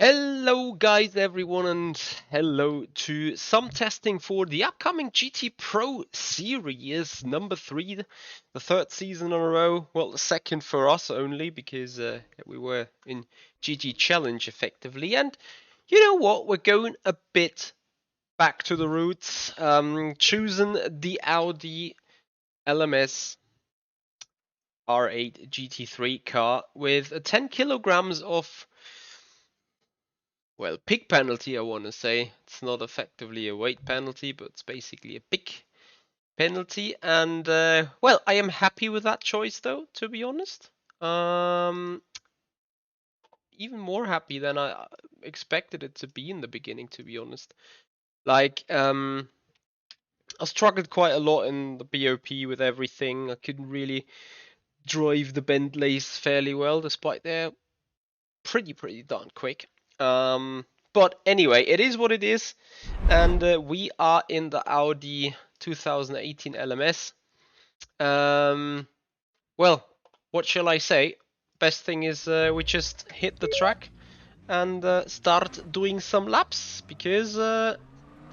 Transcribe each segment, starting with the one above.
Hello guys everyone, and hello to some testing for the upcoming GT Pro Series number 3, the third season in a row. Well, the second for us only because we were in GT Challenge effectively. And you know what, we're going a bit back to the roots, choosing the Audi LMS R8 GT3 car with 10 kilograms of, well, pig penalty, I want to say. It's not effectively a weight penalty, but it's basically a pig penalty. And, well, I am happy with that choice, though, to be honest. Even more happy than I expected it to be in the beginning, to be honest. Like, I struggled quite a lot in the BOP with everything. I couldn't really drive the Bentleys fairly well, despite they're pretty darn quick. But anyway, it is what it is, and we are in the Audi 2018 LMS. Well, what shall I say? Best thing is we just hit the track and start doing some laps, because the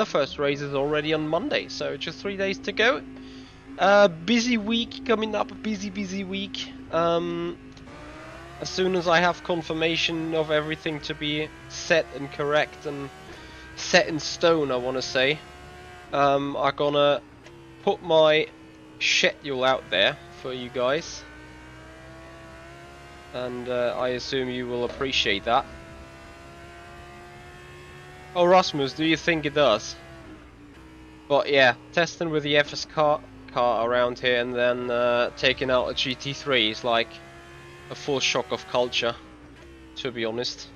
first race is already on Monday, so just 3 days to go. Busy week coming up, busy week. As soon as I have confirmation of everything to be set and correct and set in stone, I want to say, I'm gonna put my schedule out there for you guys, and I assume you will appreciate that. Oh, Rasmus, do you think it does? But yeah, testing with the FS car around here and then taking out a GT3 is like a full shock of culture, to be honest.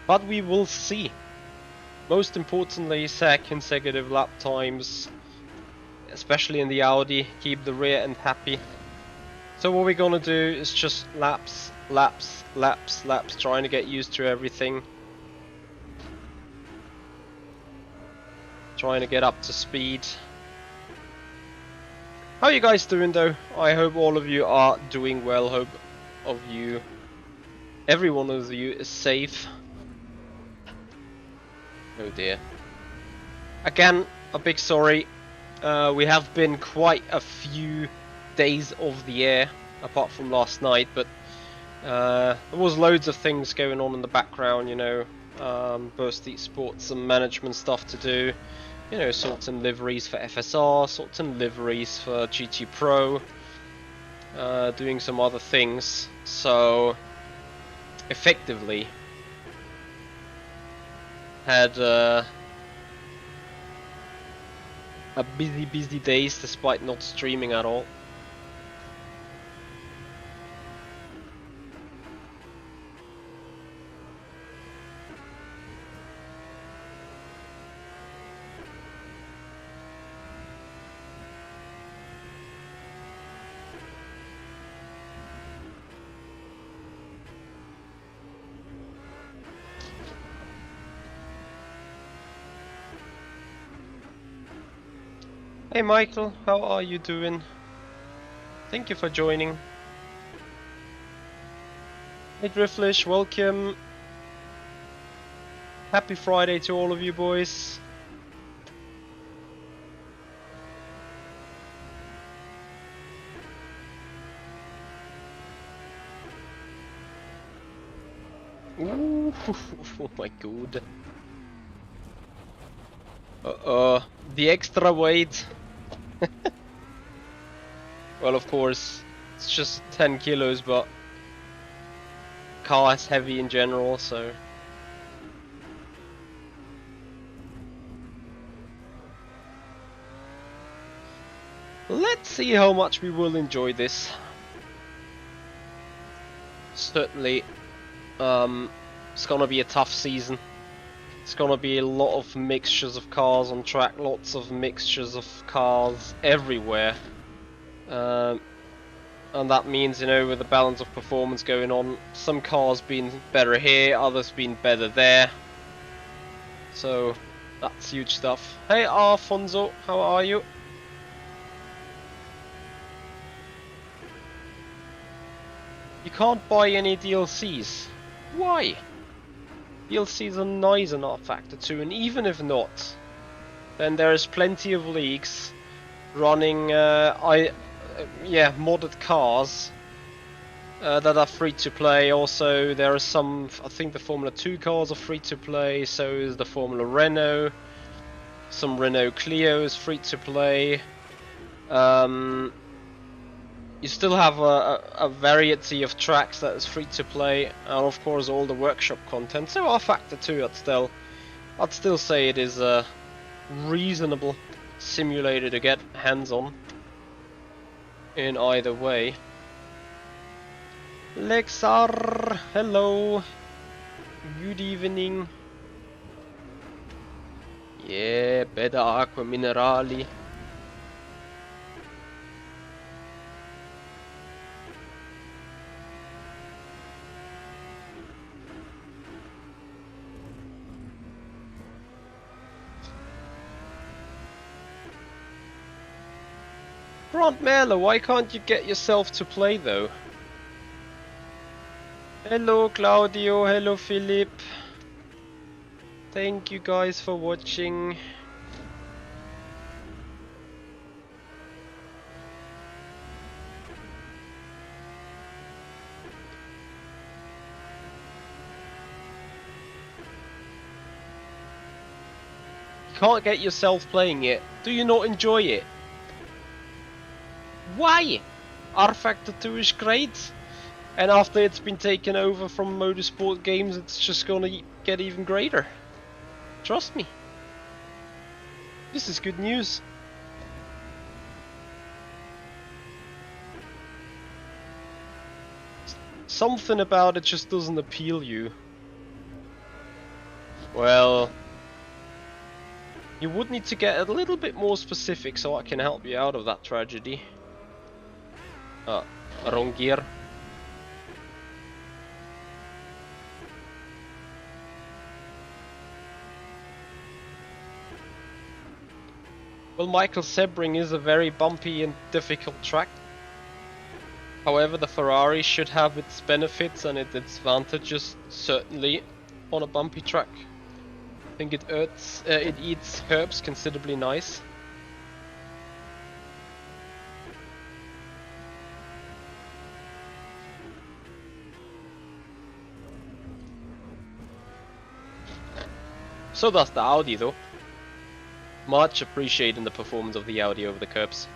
But we will see. Most importantly, consecutive lap times, especially in the Audi, keep the rear end happy. So what we're gonna do is just laps, trying to get used to everything. Trying to get up to speed. How are you guys doing though? I hope all of you are doing well. Hope every one of you is safe. Oh dear. Again, a big sorry. We have been quite a few days off the air, apart from last night, but there was loads of things going on in the background, you know, Burst Sports, some management stuff to do. You know, sorting liveries for FSR, sorting liveries for GT Pro, doing some other things. So, effectively, had a busy days despite not streaming at all. Hey Michael, how are you doing? Thank you for joining. Hey Driflish, welcome. Happy Friday to all of you boys. Ooh, oh my god. The extra weight. Well, of course, it's just 10 kilos, but car is heavy in general, so. Let's see how much we will enjoy this. Certainly, it's gonna be a tough season. It's gonna be a lot of mixtures of cars on track, lots of mixtures of cars everywhere. And that means, you know, with the balance of performance going on, some cars being better here, others being better there. So, that's huge stuff. Hey Alfonso, how are you? You can't buy any DLCs. Why? DLCs are nice in rFactor 2, and even if not, then there's plenty of leagues running modded cars that are free to play. Also, there are some, I think the Formula 2 cars are free to play, so is the Formula Renault. Some Renault Clio is free to play. You still have a variety of tracks that is free to play, and of course all the workshop content. So rFactor 2, I'd still say it is a reasonable simulator to get hands on in either way. Lexar, hello, good evening. Yeah, better acqua minerali. Grant Merlo, why can't you get yourself to play though? Hello Claudio, hello Philip. Thank you guys for watching. You can't get yourself playing it. Do you not enjoy it? Why? rFactor 2 is great. And after it's been taken over from Motorsport Games, it's just gonna get even greater. Trust me. This is good news. Something about it just doesn't appeal you. Well, you would need to get a little bit more specific so I can help you out of that tragedy. Wrong gear. Well, Michael Sebring is a very bumpy and difficult track. However, the Ferrari should have its benefits and its advantages, certainly, on a bumpy track. I think it eats curbs considerably nice. So does the Audi though. Much appreciating the performance of the Audi over the curbs.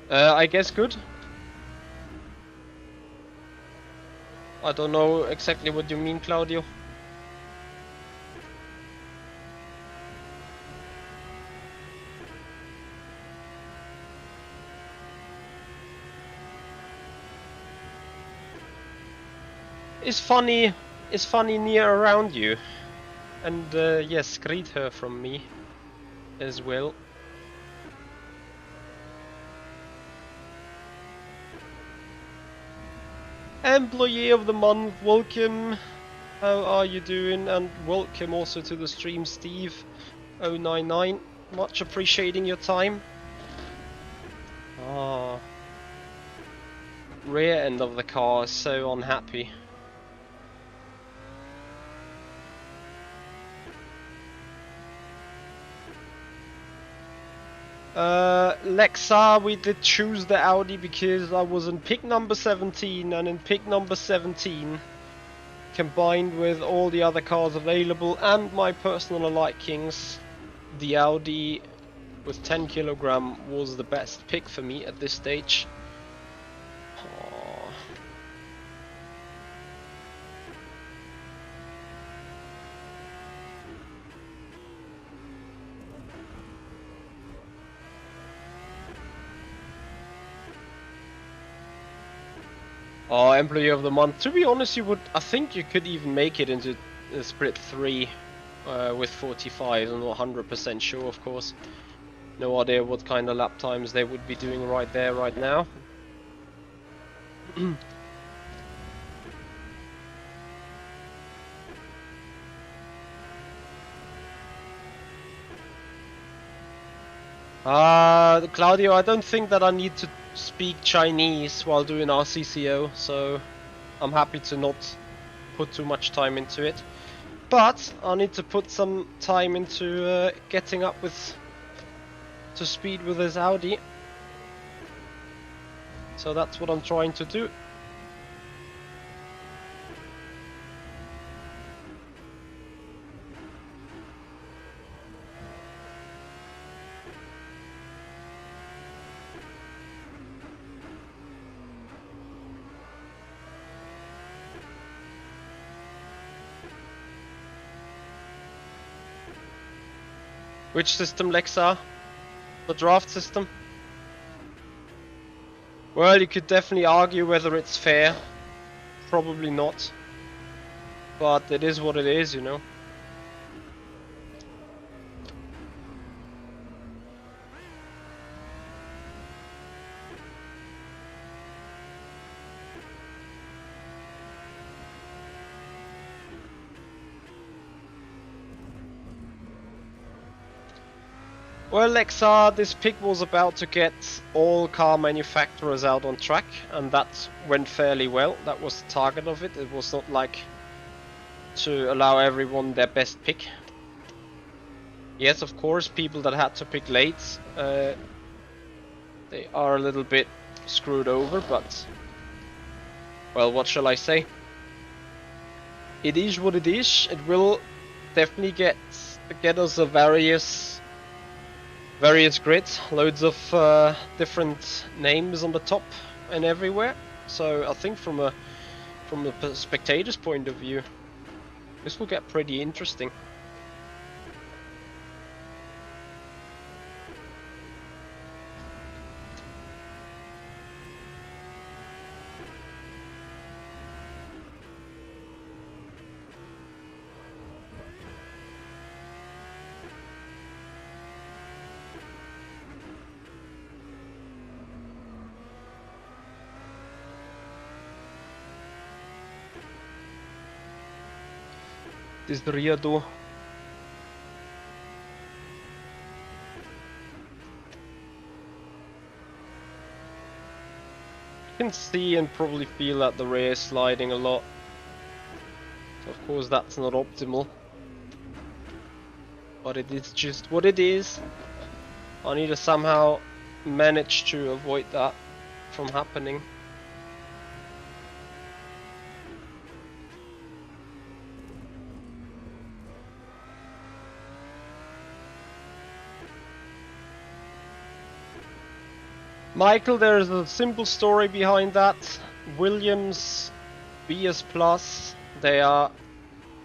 I guess good. I don't know exactly what you mean, Claudio. Is funny near around you, and yes, greet her from me as well. Employee of the month, welcome. How are you doing? And welcome also to the stream, Steve 099. Much appreciating your time. Ah, rear end of the car is so unhappy. Lexa, we did choose the Audi because I was in pick number 17, and in pick number 17, combined with all the other cars available and my personal likings, the Audi with 10 kg was the best pick for me at this stage. Oh, Employee of the Month. To be honest, I think you could even make it into split 3 with 45. I'm not 100% sure, of course. No idea what kind of lap times they would be doing right there, right now. Claudio, I don't think that I need to speak Chinese while doing RCCO, so I'm happy to not put too much time into it. But I need to put some time into getting up to speed with this Audi. So that's what I'm trying to do. Which system, Lexa? The draft system? Well, you could definitely argue whether it's fair. Probably not. But it is what it is, you know. Well, Lexa, this pick was about to get all car manufacturers out on track, and that went fairly well. That was the target of it. It was not like to allow everyone their best pick. Yes, of course, people that had to pick late, they are a little bit screwed over, but well, what shall I say? It is what it is. It will definitely get us a various grids, loads of different names on the top and everywhere. So I think from a spectator's point of view, this will get pretty interesting. This is the rear door. You can see and probably feel that the rear is sliding a lot. So of course that's not optimal. But it is just what it is. I need to somehow manage to avoid that from happening. Michael, there's a simple story behind that. Williams, BS Plus, they are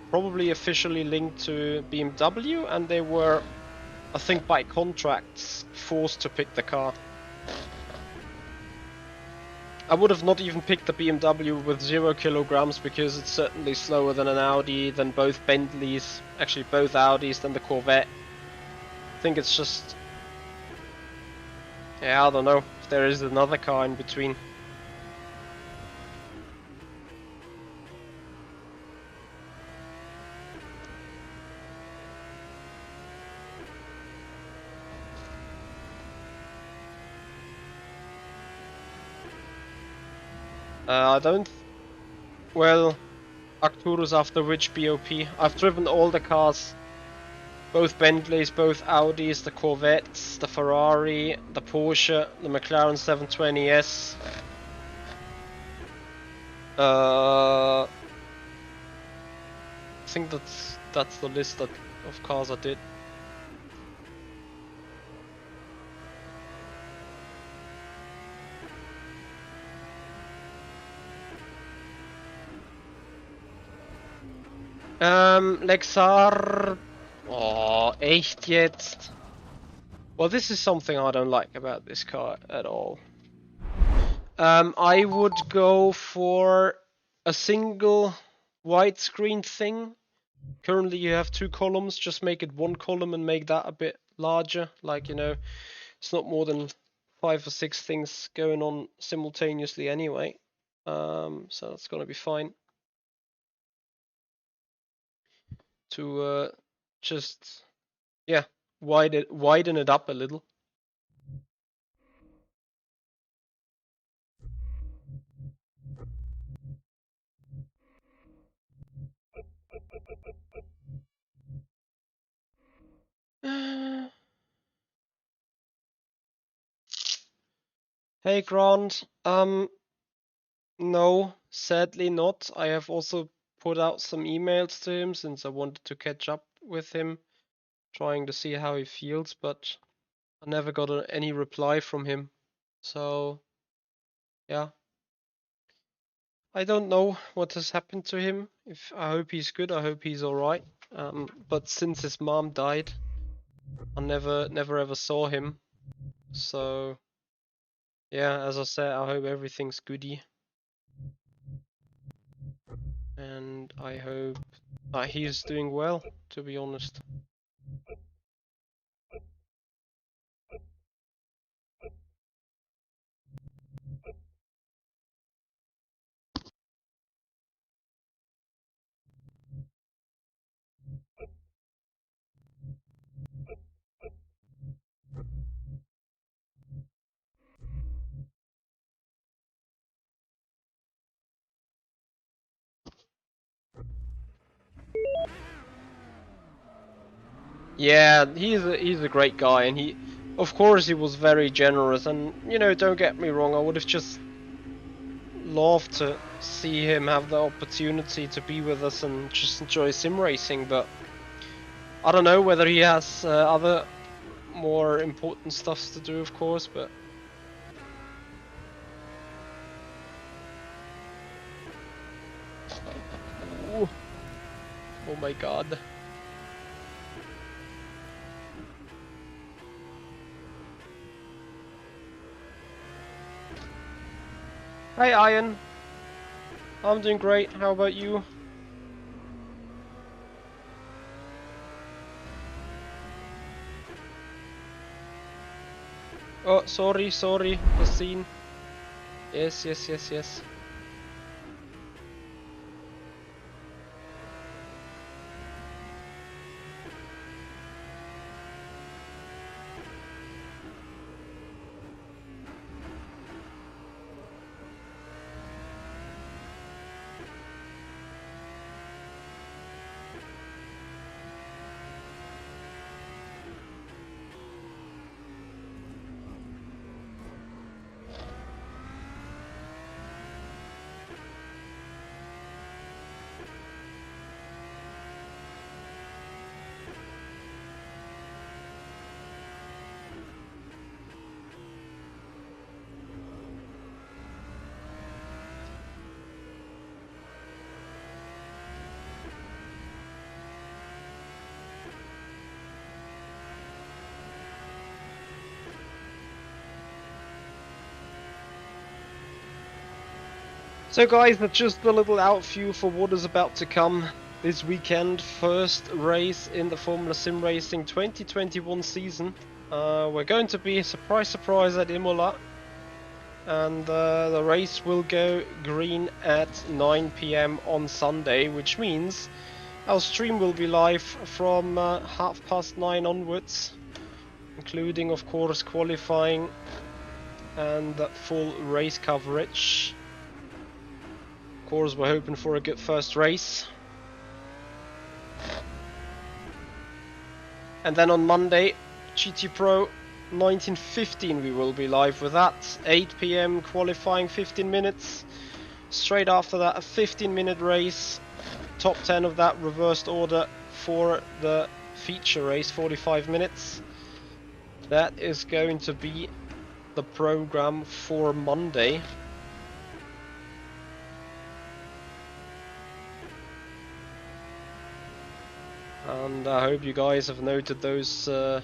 probably officially linked to BMW, and they were, I think by contracts, forced to pick the car. I would have not even picked the BMW with 0 kilograms because it's certainly slower than an Audi, than both Bentleys, actually both Audis, than the Corvette. I think it's just... yeah, I don't know if there is another car in between. I don't... well, Arcturus after which BOP? I've driven all the cars. Both Bentleys, both Audis, the Corvettes, the Ferrari, the Porsche, the McLaren 720S. I think that's the list of cars I did. Lexar. Oh, echt jetzt? Well, this is something I don't like about this car at all. I would go for a single widescreen thing. Currently you have 2 columns, just make it 1 column and make that a bit larger. Like, you know, it's not more than 5 or 6 things going on simultaneously anyway. So that's gonna be fine. To just, yeah, widen it up a little. Hey Grant, no, sadly not. I have also put out some emails to him since I wanted to catch up with him, trying to see how he feels, but I never got any reply from him. So, yeah. I don't know what has happened to him. I hope he's good, I hope he's alright. But since his mom died, I never ever saw him. So, yeah, as I said, I hope everything's goody. And I hope that he's doing well, to be honest. Yeah, he's a great guy, and of course, he was very generous. And you know, don't get me wrong, I would have just loved to see him have the opportunity to be with us and just enjoy sim racing. But I don't know whether he has other more important stuff to do, of course. But ooh, oh my God. Hey Ian, I'm doing great. How about you? Oh, sorry, the scene. Yes. So guys, that's just a little outview for what is about to come this weekend. First race in the Formula Sim Racing 2021 season. We're going to be, surprise at Imola. And the race will go green at 9 PM on Sunday, which means our stream will be live from 9:30 onwards, including of course qualifying and full race coverage. Of course, we're hoping for a good first race. And then on Monday, GT Pro 1915, we will be live with that. 8 PM qualifying, 15 minutes. Straight after that, a 15-minute race. Top 10 of that reversed order for the feature race, 45 minutes. That is going to be the program for Monday. And I hope you guys have noted those. Lol.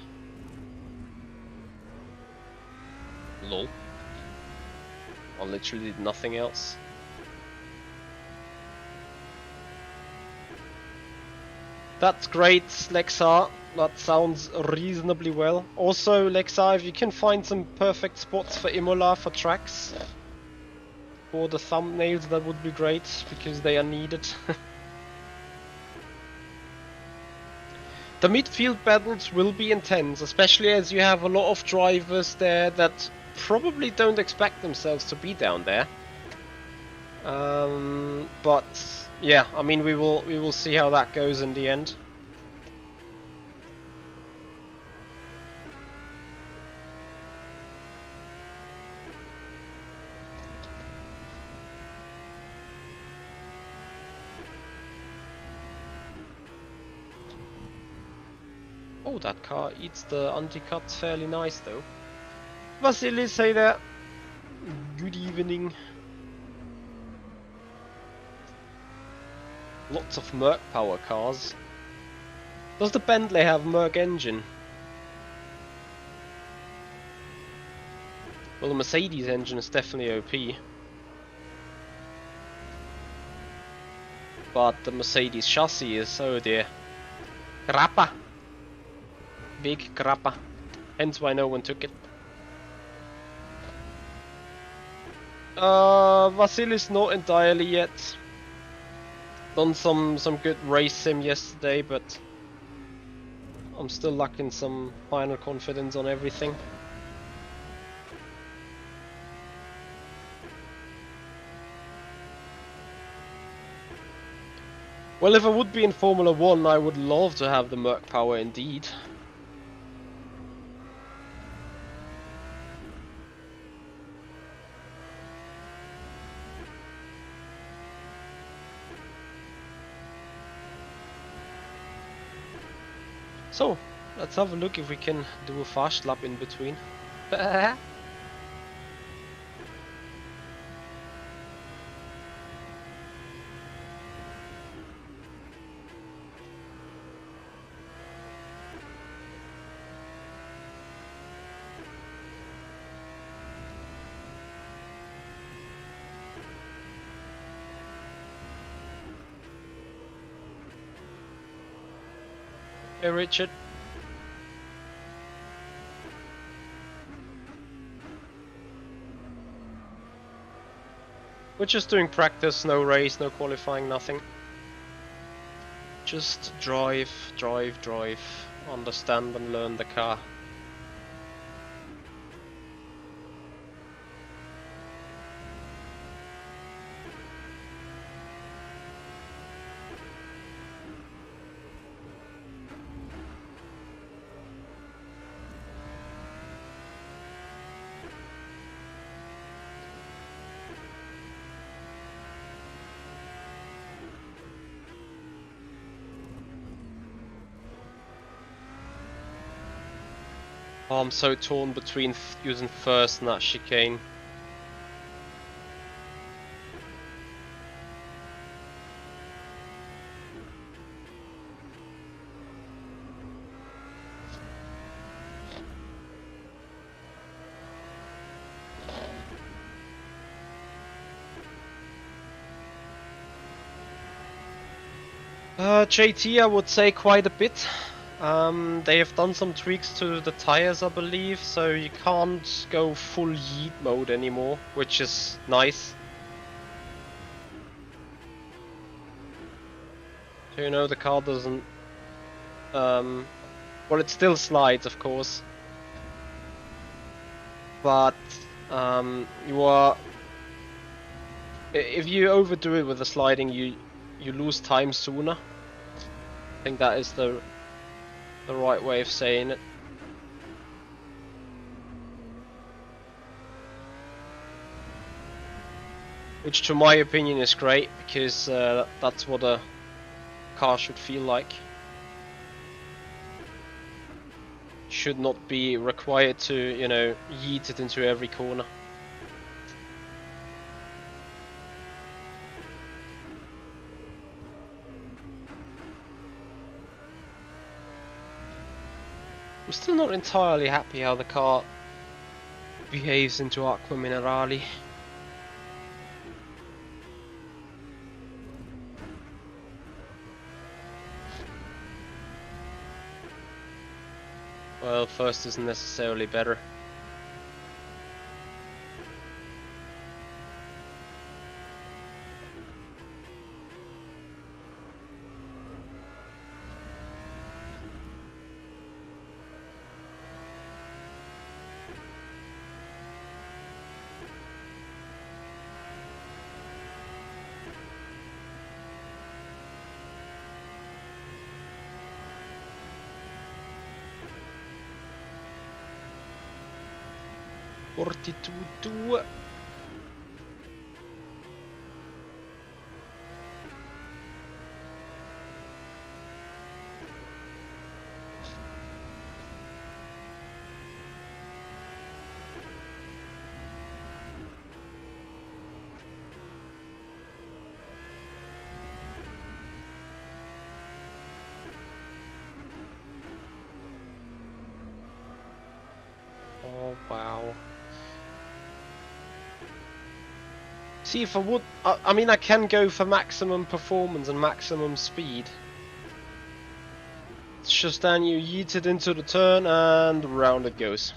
I literally did nothing else. That's great, Lexa. That sounds reasonably well. Also, Lexa, if you can find some perfect spots for Imola for tracks for the thumbnails, that would be great, because they are needed. The midfield battles will be intense, especially as you have a lot of drivers there that probably don't expect themselves to be down there. But yeah, I mean, we will see how that goes in the end. Oh, that car eats the undercuts fairly nice though. Vasily, say that. Good evening. Lots of Merc power cars. Does the Bentley have Merc engine? Well, the Mercedes engine is definitely OP. But the Mercedes chassis is, oh dear. Grappa. Big grappa. Hence why no one took it. Vasily's not entirely yet. Done some good race sim yesterday, but I'm still lacking some final confidence on everything. Well, if I would be in Formula 1, I would love to have the Merc power indeed. So, let's have a look if we can do a fast lap in between. Hey Richard. We're just doing practice, no race, no qualifying, nothing. Just drive, drive, drive, understand and learn the car. Oh, I'm so torn between using first and that chicane. JT, I would say quite a bit. They have done some tweaks to the tires, I believe, so you can't go full yeet mode anymore, which is nice. So you know the car doesn't... well, it still slides, of course. But you are... If you overdo it with the sliding, you lose time sooner. I think that is the right way of saying it. Which to my opinion is great, because that's what a car should feel like. Should not be required to, you know, yeet it into every corner. I'm still not entirely happy how the car behaves into Aqua Minerali. Well, first isn't necessarily better. Fortitudo. See if I would. I mean, I can go for maximum performance and maximum speed. It's just then you yeet it into the turn and round it goes.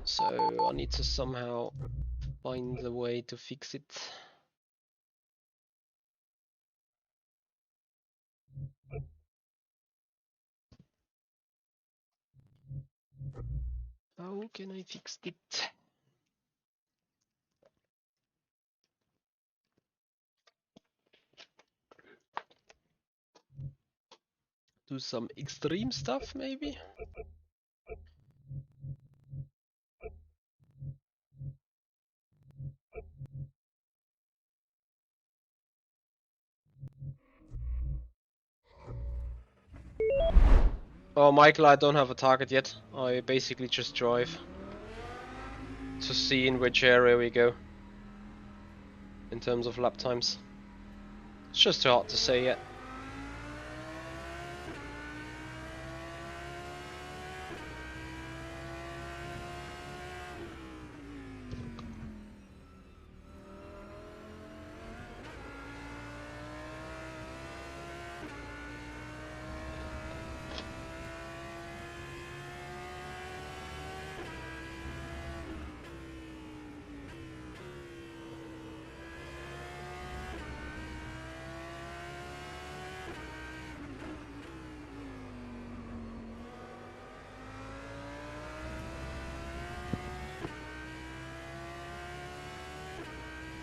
So I need to somehow find a way to fix it. How can I fix it? Do some extreme stuff maybe? Oh, Michael, I don't have a target yet. I basically just drive to see in which area we go in terms of lap times. It's just too hard to say yet.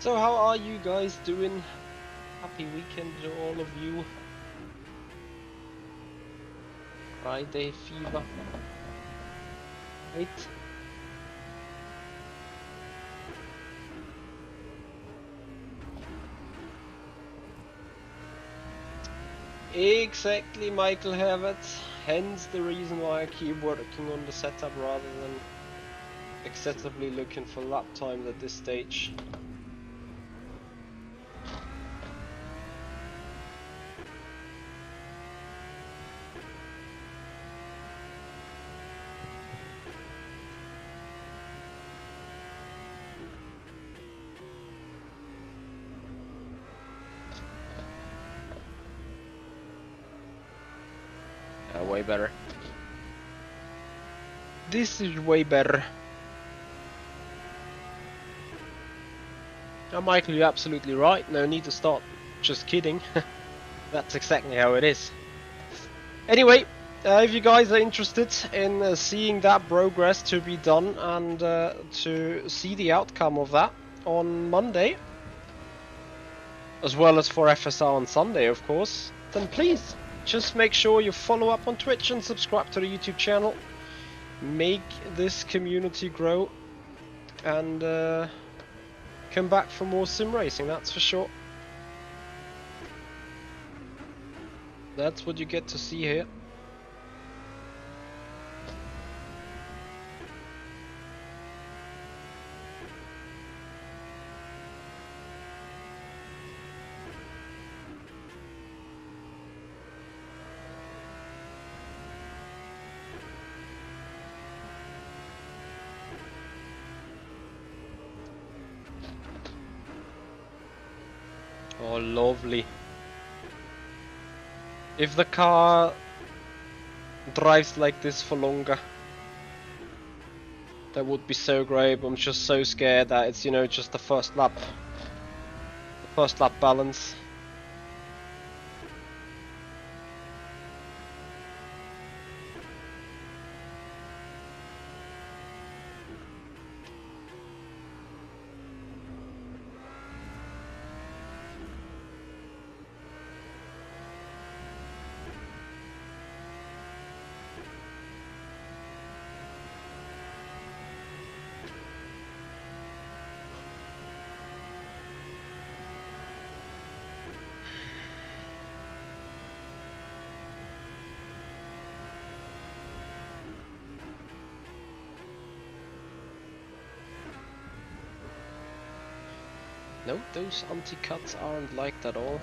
So how are you guys doing? Happy weekend to all of you. Friday fever. Right? Exactly, Michael Herbert. Hence the reason why I keep working on the setup rather than excessively looking for lap times at this stage. Way better. This is way better. Now, Michael, you're absolutely right. No need to start just kidding. That's exactly how it is. Anyway, if you guys are interested in seeing that progress to be done and to see the outcome of that on Monday, as well as for FSR on Sunday, of course, then please just make sure you follow up on Twitch and subscribe to the YouTube channel. Make this community grow and come back for more sim racing, that's for sure. That's what you get to see here. Oh, lovely. If the car drives like this for longer, that would be so great. I'm just so scared that it's, you know, just the first lap. The first lap balance. No, those anti-cuts aren't liked at all.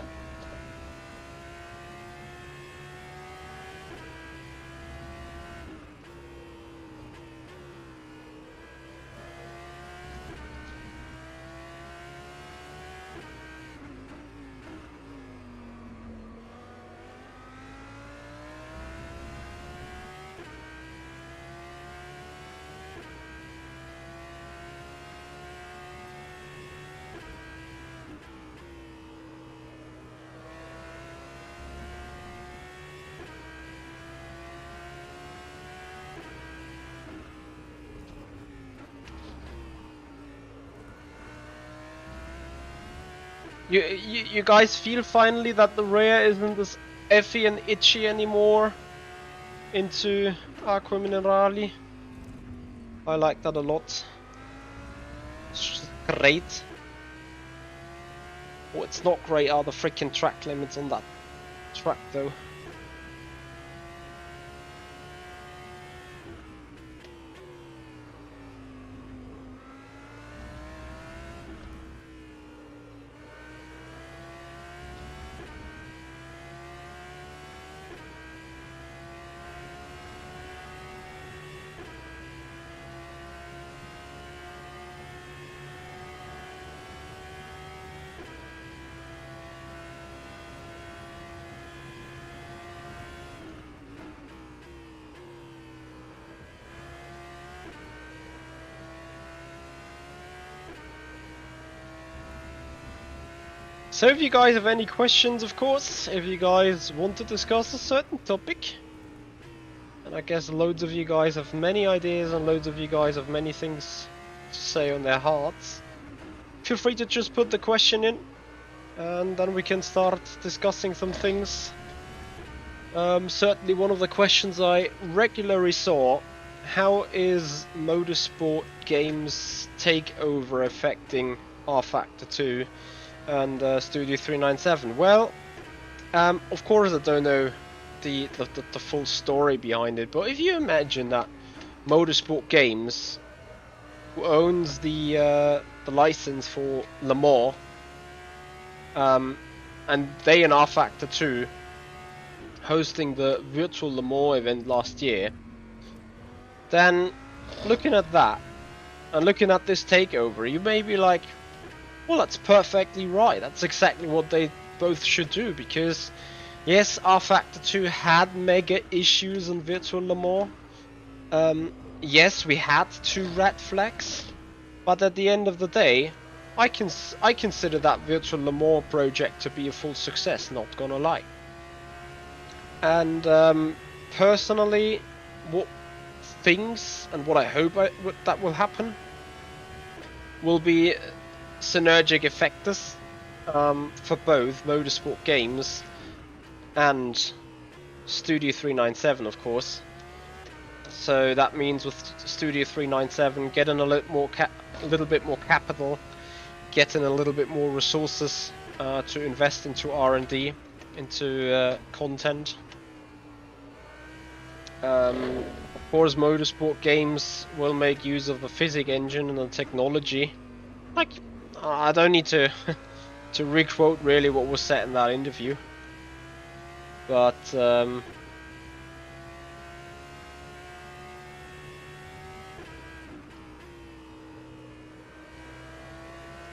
You guys feel finally that the rear isn't as effy and itchy anymore into Aqua Minerali? I like that a lot. It's just great. What's not great are the freaking track limits on that track though. So if you guys have any questions, of course, if you guys want to discuss a certain topic, and I guess loads of you guys have many ideas and loads of you guys have many things to say on their hearts, feel free to just put the question in and then we can start discussing some things. Certainly one of the questions I regularly saw, how is Motorsport Games takeover affecting rFactor 2 and Studio 397? Well, of course I don't know the full story behind it, but if you imagine that Motorsport Games, who owns the license for Le Mans, and they and rFactor 2 hosting the virtual Le Mans event last year, then looking at that and looking at this takeover, you may be like, well, that's perfectly right. That's exactly what they both should do, because yes, rFactor 2 had mega issues on virtual Le Mans. Yes, we had 2 red flags, but at the end of the day, I consider that virtual Le Mans project to be a full success, not gonna lie. And personally, what things and what I hope that will happen will be synergic effectors for both Motorsport Games and Studio 397, of course. So that means with Studio 397 getting a little bit more capital, getting a little bit more resources to invest into R&D, into content. Of course, Motorsport Games will make use of the physics engine and the technology. Like, I don't need to to requote really what was said in that interview, but I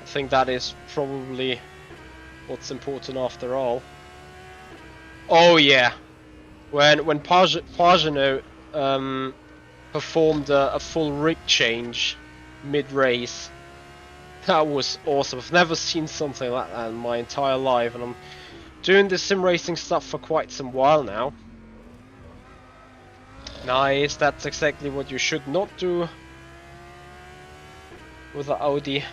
think that is probably what's important after all. Oh yeah, when Pagano performed a full rig change mid-race, that was awesome. I've never seen something like that in my entire life, and I'm doing this sim racing stuff for quite some while now. Nice, that's exactly what you should not do with the Audi.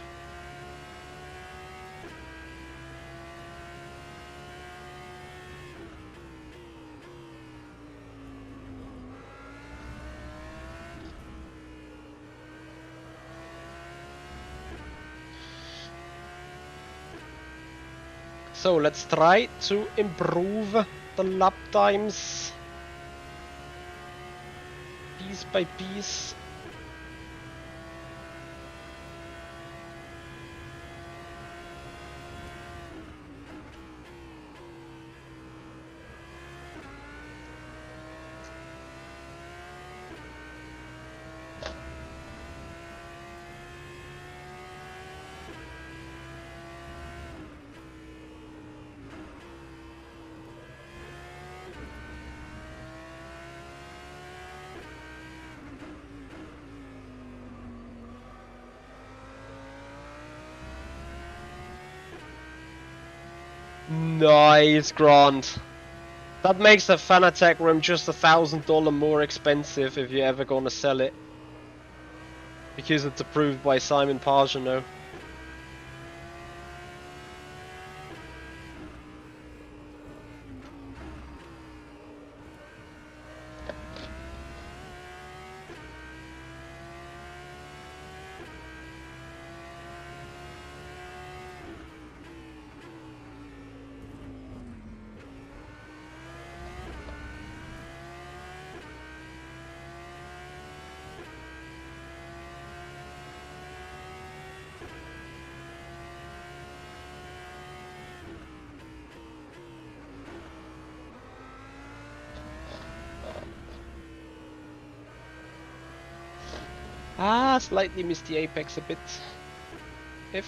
So let's try to improve the lap times piece by piece. Nice, Grant. That makes the Fanatec rim just $1,000 more expensive if you're ever gonna sell it, because it's approved by Simon Pagano. Ah, slightly missed the apex a bit. If...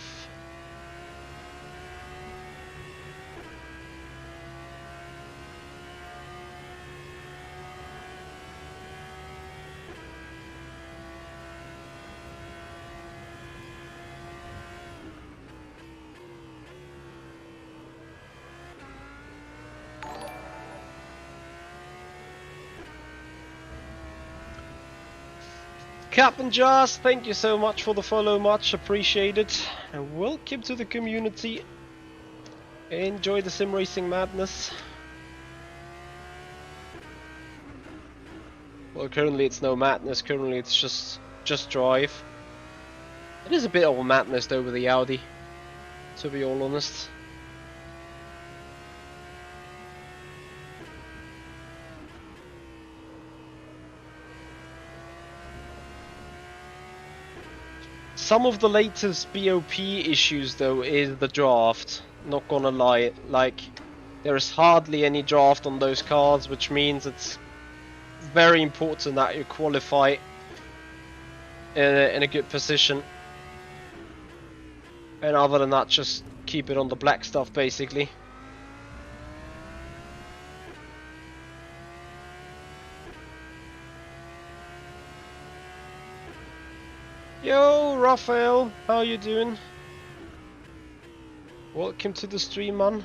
Captain Joss, thank you so much for the follow, much appreciated. And welcome to the community. Enjoy the sim racing madness. Well, currently it's no madness, currently it's just drive. It is a bit of a madness though with the Audi, to be all honest. Some of the latest BOP issues though is the draft, not gonna lie, like there is hardly any draft on those cars, which means it's very important that you qualify in a good position. And other than that, just keep it on the black stuff basically. Yo, Raphael, how you doing? Welcome to the stream, man.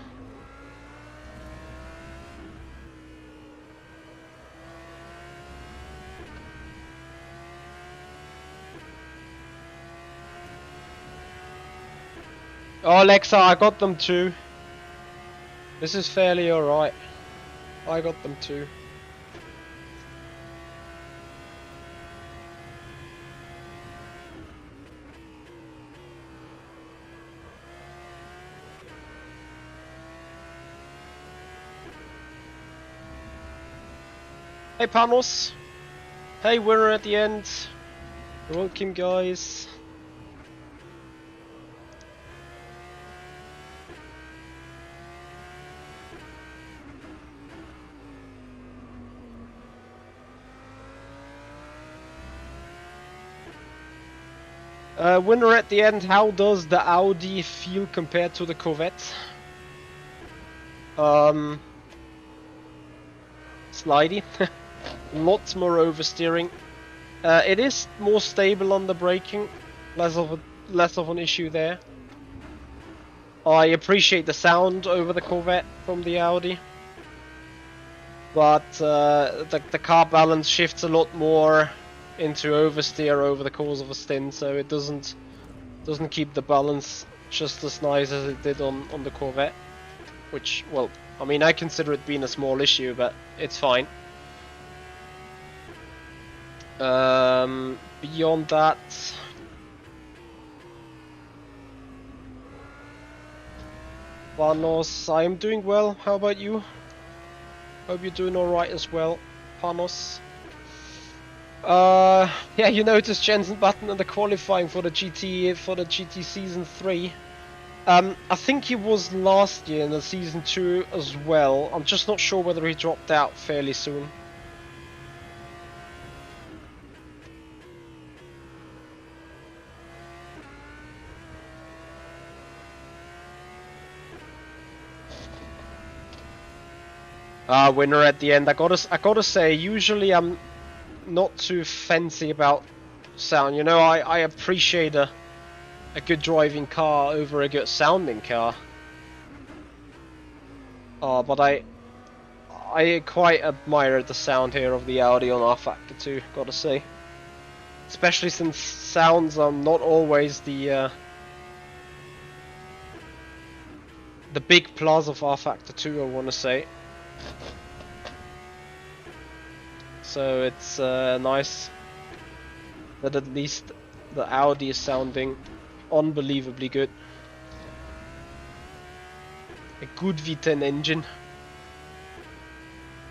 Oh, Alexa, I got them too. This is fairly alright. I got them too. Hey Panos! Hey winner at the end! Welcome guys! Winner at the end, how does the Audi feel compared to the Corvette? Slidey. Lots more oversteering. It is more stable on the braking, less of an issue there. I appreciate the sound over the Corvette from the Audi, but the car balance shifts a lot more into oversteer over the course of a stint, so it doesn't keep the balance just as nice as it did on the Corvette. Which, well, I mean, I consider it being a small issue, but it's fine. Beyond that, Panos, I am doing well. How about you? Hope you're doing alright as well, Panos. Yeah, you noticed Jensen Button in the qualifying for the GT Season 3. I think he was last year in the Season 2 as well. I'm just not sure whether he dropped out fairly soon. Winner at the end. I gotta say, usually I'm not too fancy about sound. You know, I appreciate a good driving car over a good sounding car. But I quite admire the sound here of the Audi on rFactor 2, gotta say. Especially since sounds are not always the big plus of rFactor 2, I wanna say. So it's nice that at least the Audi is sounding unbelievably good. A good V10 engine.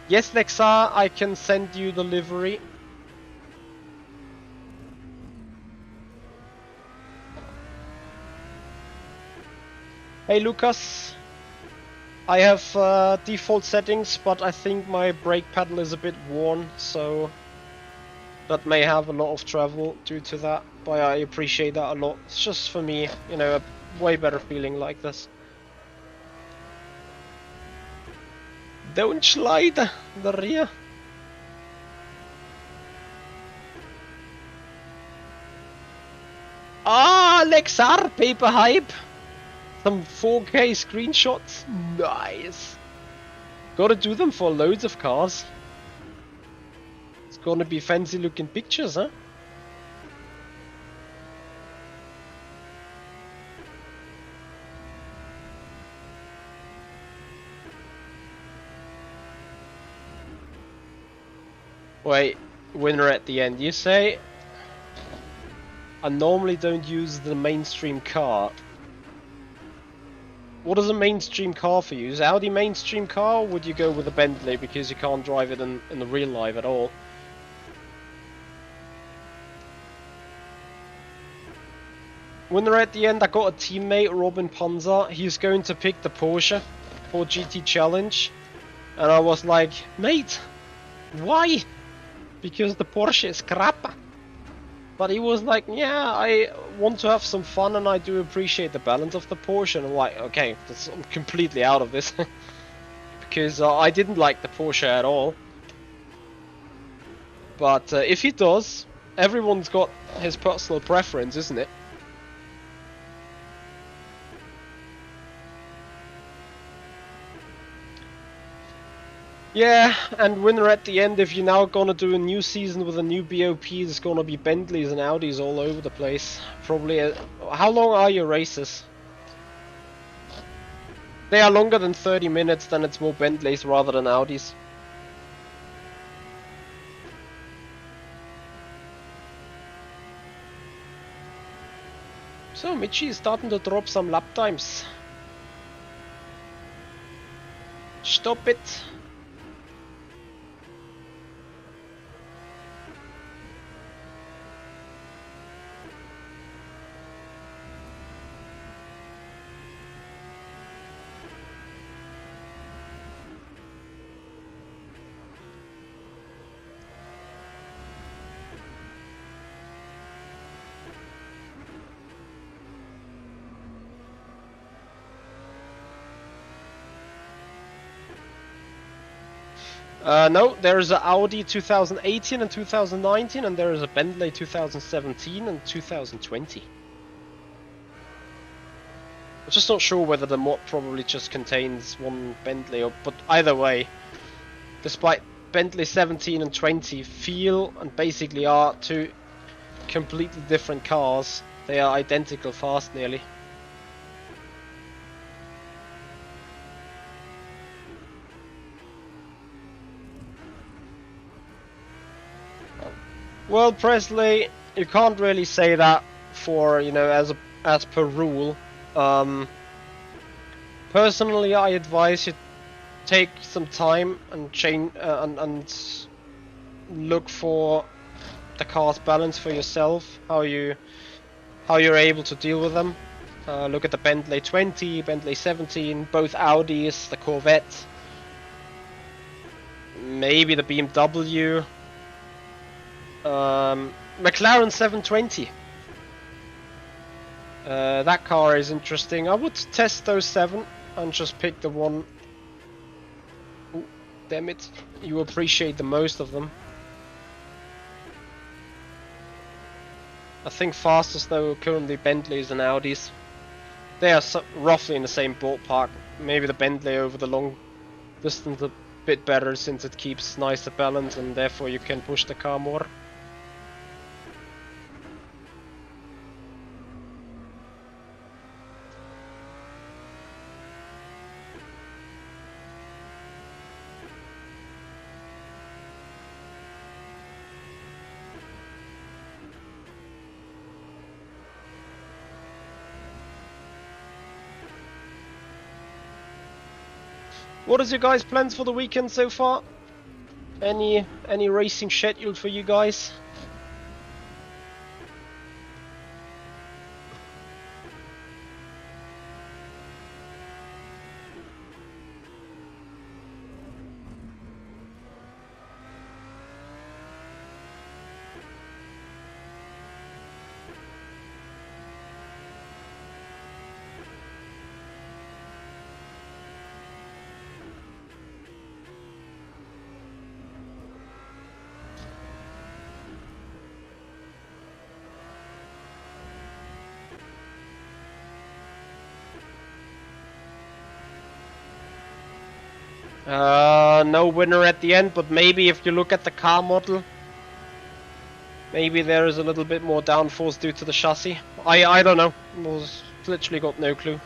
Yes, Lexa, I can send you the livery. Hey Lucas, I have default settings, but I think my brake pedal is a bit worn, so that may have a lot of travel due to that, but I appreciate that a lot. It's just for me, you know, a way better feeling like this. Don't slide the rear. Ah, Lexar paper hype. Some 4K screenshots. Nice. Gotta do them for loads of cars. It's gonna be fancy looking pictures, huh? Wait, winner at the end, you say? I normally don't use the mainstream car. What is a mainstream car for you? Is Audi mainstream car, or would you go with a Bentley because you can't drive it in the real life at all? Winner at the end, I got a teammate, Robin Panzer. He's going to pick the Porsche for GT Challenge. And I was like, mate, why? Because the Porsche is crap. But he was like, yeah, I want to have some fun and I do appreciate the balance of the Porsche. And I'm like, okay, I'm completely out of this. Because I didn't like the Porsche at all. But if he does, everyone's got his personal preference, isn't it? Yeah, and winner at the end, if you're now gonna do a new season with a new BOP, there's gonna be Bentleys and Audis all over the place. Probably. How long are your races? They are longer than 30 minutes, then it's more Bentleys rather than Audis. So Michi is starting to drop some lap times. Stop it. No, there's an Audi 2018 and 2019, and there is a Bentley 2017 and 2020. I'm just not sure whether the mod probably just contains one Bentley, but either way, despite Bentley 17 and 20 feel and basically are two completely different cars, they are identical fast nearly. Well, Presley, you can't really say that for, you know, as per rule. Personally, I advise you take some time and change and look for the car's balance for yourself. How you're able to deal with them. Look at the Bentley 20, Bentley 17, both Audis, the Corvette, maybe the BMW. McLaren 720. That car is interesting. I would test those 7 and just pick the one. Ooh, damn it, you appreciate the most of them. I think fastest though currently Bentleys and Audis. They are roughly in the same ballpark. Maybe the Bentley over the long distance a bit better since it keeps nicer balance and therefore you can push the car more. What is your guys' plans for the weekend so far? Any racing scheduled for you guys? No winner at the end, but maybe if you look at the car model, maybe there is a little bit more downforce due to the chassis. I don't know. Literally got no clue.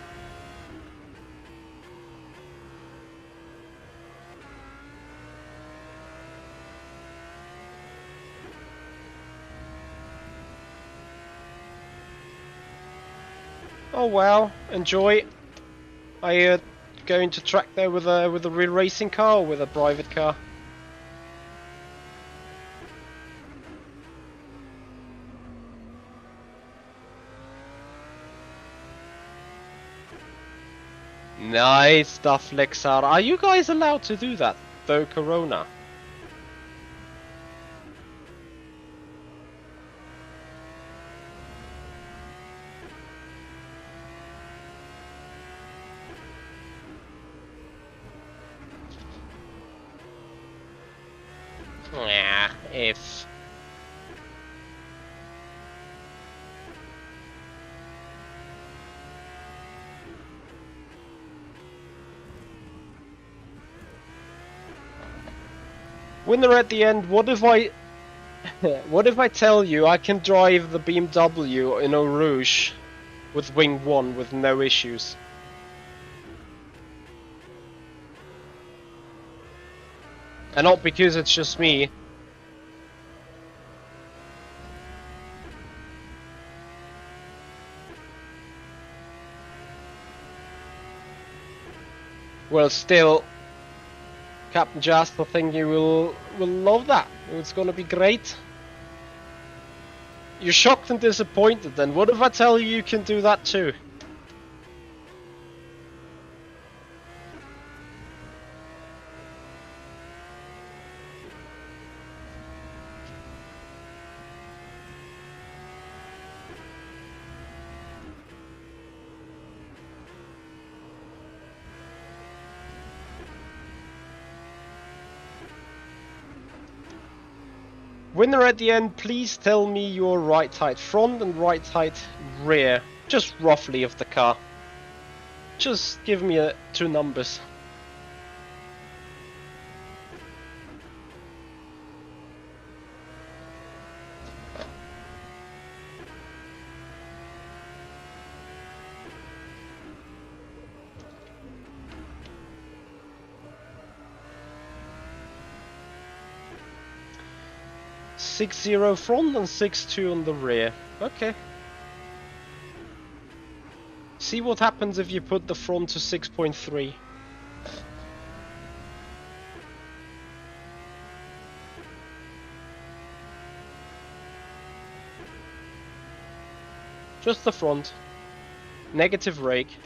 Oh wow, enjoy. Are you going to track there with a real racing car or with a private car? Nice stuff, Lexar. Are you guys allowed to do that, though Corona? Yeah, if... Winner at the end, what if I... what if I tell you I can drive the BMW in Eau Rouge with wing 1 with no issues? And not because it's just me. Well, still, Captain Jasper, I think you will love that. It's gonna be great. You're shocked and disappointed then. What if I tell you you can do that too? Winner at the end, please tell me your right height front and right height rear, just roughly of the car. Just give me two numbers. .60 front and 6.2 on the rear. Okay. See what happens if you put the front to 6.3. Just the front. Negative rake.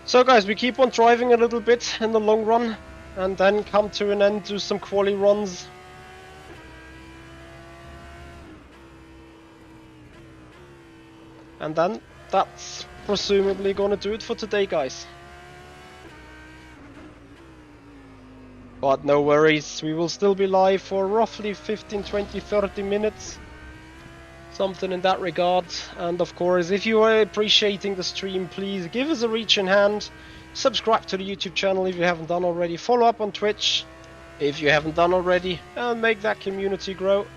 So guys, we keep on driving a little bit in the long run and then come to an end, do some quali runs. And then that's presumably gonna do it for today, guys. But no worries, we will still be live for roughly 15, 20, 30 minutes. Something in that regard. And of course, if you are appreciating the stream, please give us a reach in hand. Subscribe to the YouTube channel if you haven't done already. Follow up on Twitch if you haven't done already. And make that community grow.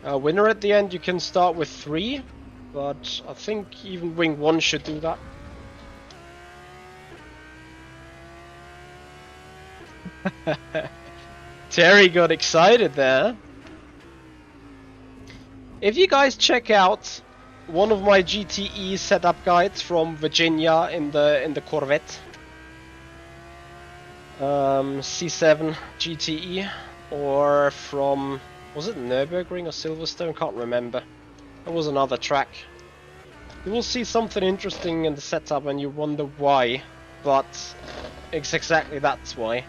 Winner at the end, you can start with 3. But I think even Wing 1 should do that. Terry got excited there. If you guys check out one of my GTE setup guides from Virginia in the Corvette, C7 GTE, or from, was it Nürburgring or Silverstone? Can't remember. It was another track. You will see something interesting in the setup and you wonder why, but it's exactly that's why.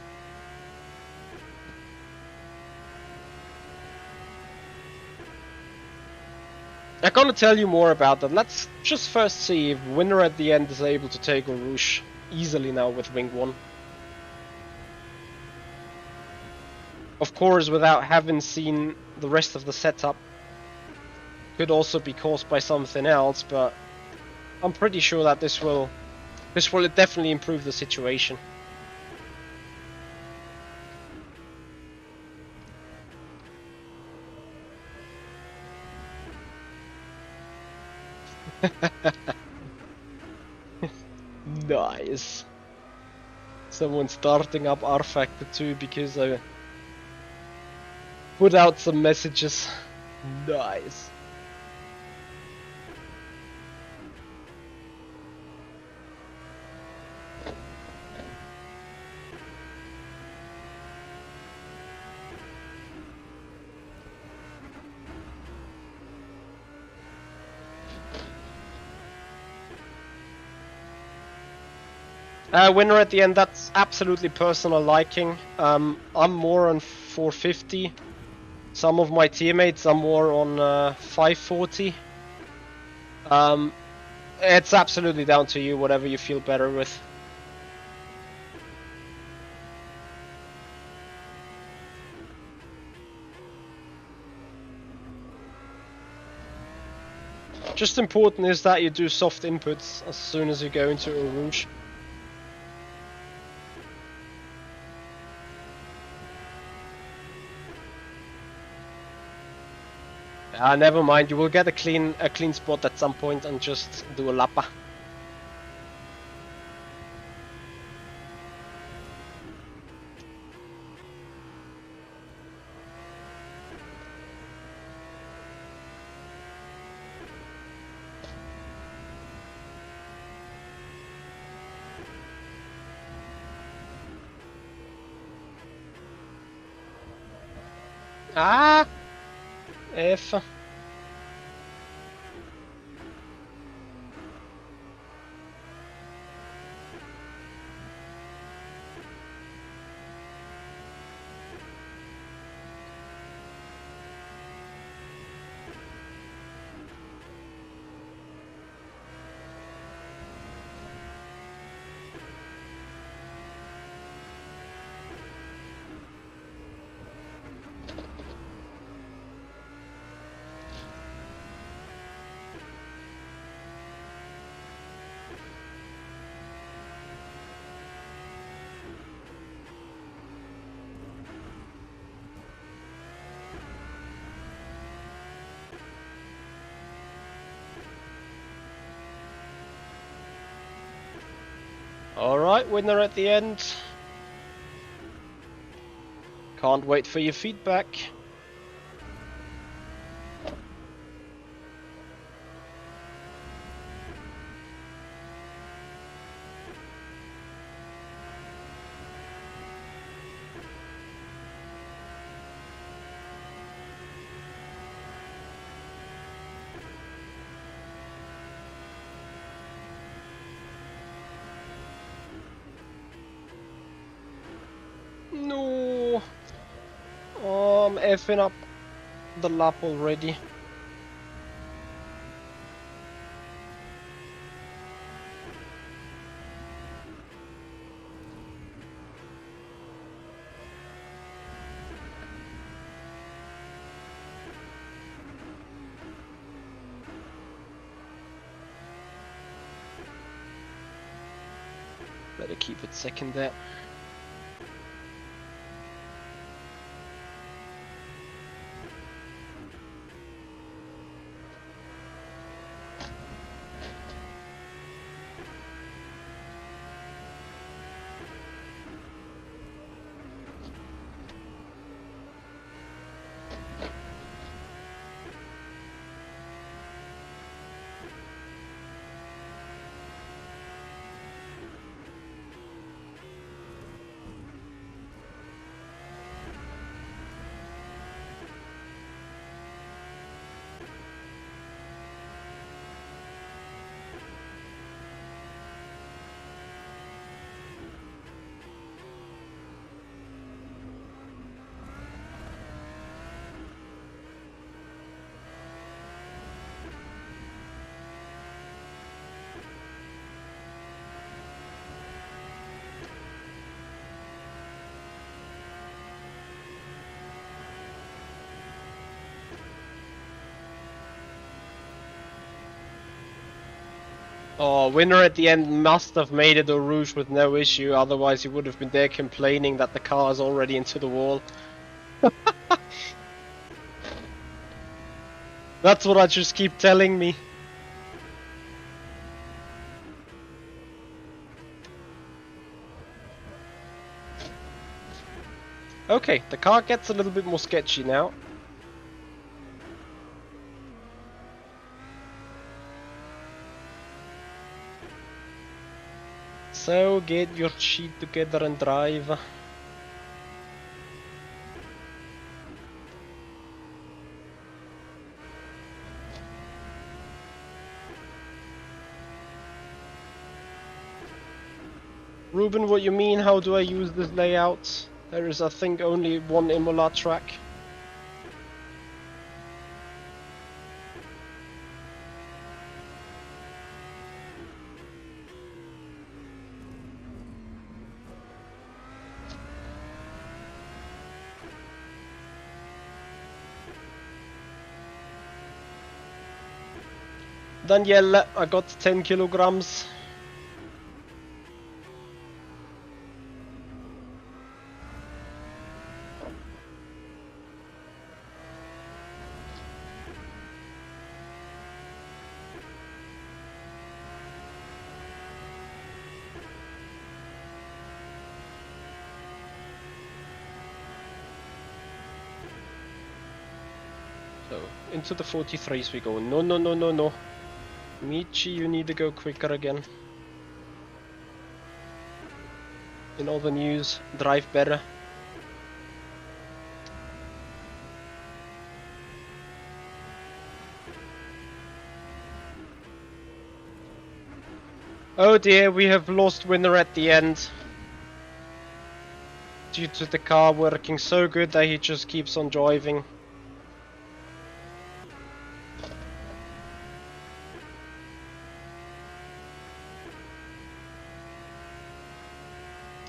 I'm gonna tell you more about that. Let's just first see if winner at the end is able to take Rouge easily now with Wing 1. Of course, without having seen the rest of the setup. Could also be caused by something else, but I'm pretty sure that this will definitely improve the situation. Nice. Someone starting up rFactor 2 because I put out some messages. Nice. Winner at the end, that's absolutely personal liking. I'm more on 450. Some of my teammates are more on 540. It's absolutely down to you, whatever you feel better with. Just important is that you do soft inputs as soon as you go into a Rouge. Never mind, you will get a clean spot at some point and just do a lappa. Ah! F. Alright, winner at the end. Can't wait for your feedback. No. Oh, I'm effing up the lap already. Better keep it second there. Oh, winner at the end must have made it a rouge with no issue, otherwise he would have been there complaining that the car is already into the wall. That's what I just keep telling me. Okay, the car gets a little bit more sketchy now. So get your shit together and drive. Ruben, what you mean? How do I use this layout? There is, I think, only one Imola track. Danielle, I got 10 kilograms. So, into the 43s we go. No, no, no, no, no. Michi, you need to go quicker again. In all the news, drive better. Oh dear, we have lost winner at the end. Due to the car working so good that he just keeps on driving.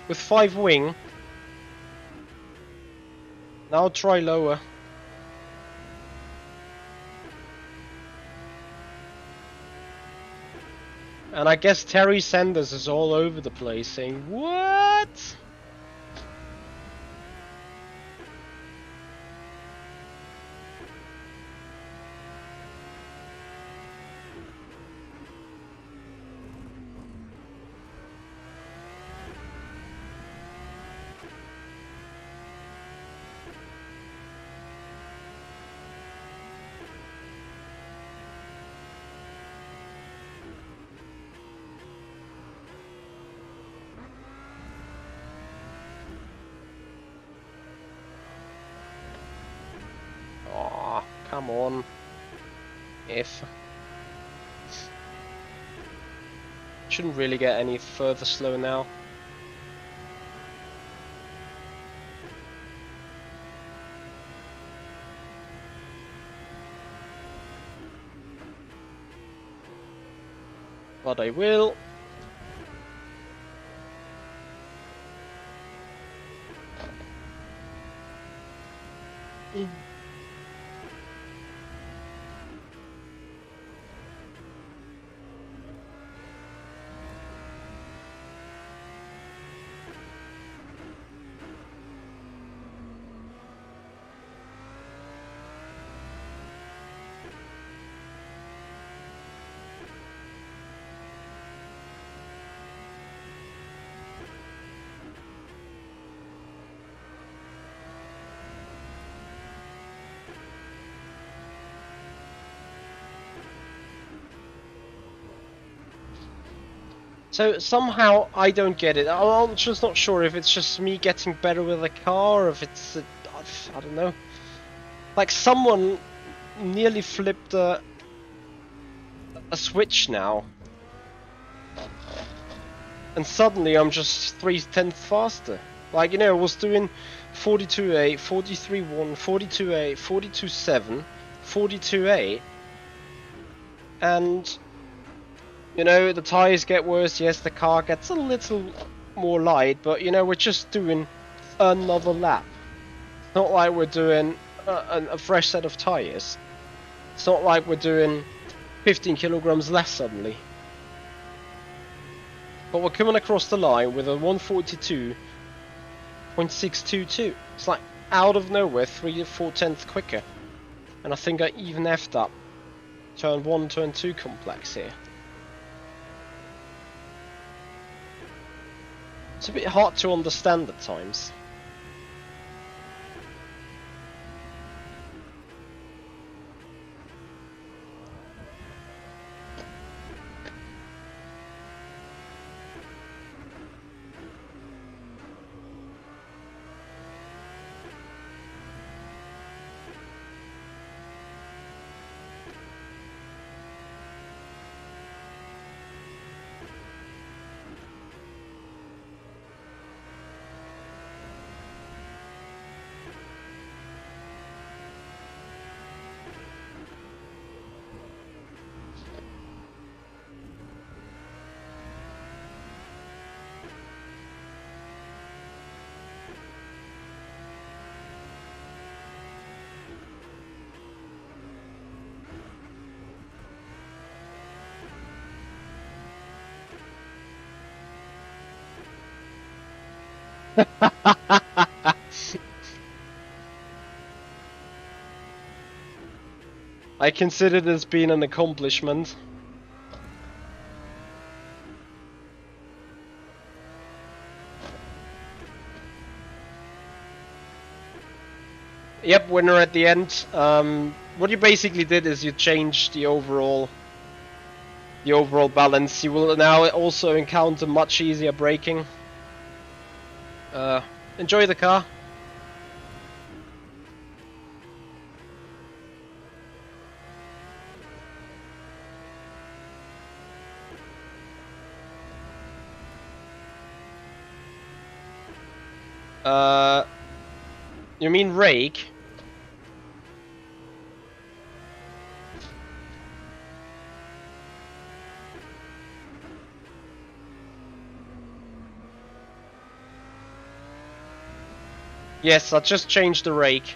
With 5 wing. Now try lower. And I guess Terry Sanders is all over the place saying, what? Come on. If. Shouldn't really get any further slow now. But I will. So somehow I don't get it. I'm just not sure if it's just me getting better with the car, or if it's I don't know. Like someone nearly flipped a switch now, and suddenly I'm just 3/10 faster. Like, you know, I was doing 42.8, 43.1, 42.8, 42.7, 42.8, and you know, the tires get worse, yes, the car gets a little more light, but you know, we're just doing another lap. It's not like we're doing a fresh set of tires. It's not like we're doing 15 kilograms less suddenly. but we're coming across the line with a 142.622. It's like out of nowhere, 3 or 4 tenths quicker. And I think I even effed up turn 1, turn 2 complex here. It's a bit hard to understand at times. I consider this being an accomplishment. Yep, winner at the end. What you basically did is you changed the overall balance. You will now also encounter much easier braking. Enjoy the car. You mean rake? Yes, I just changed the rake.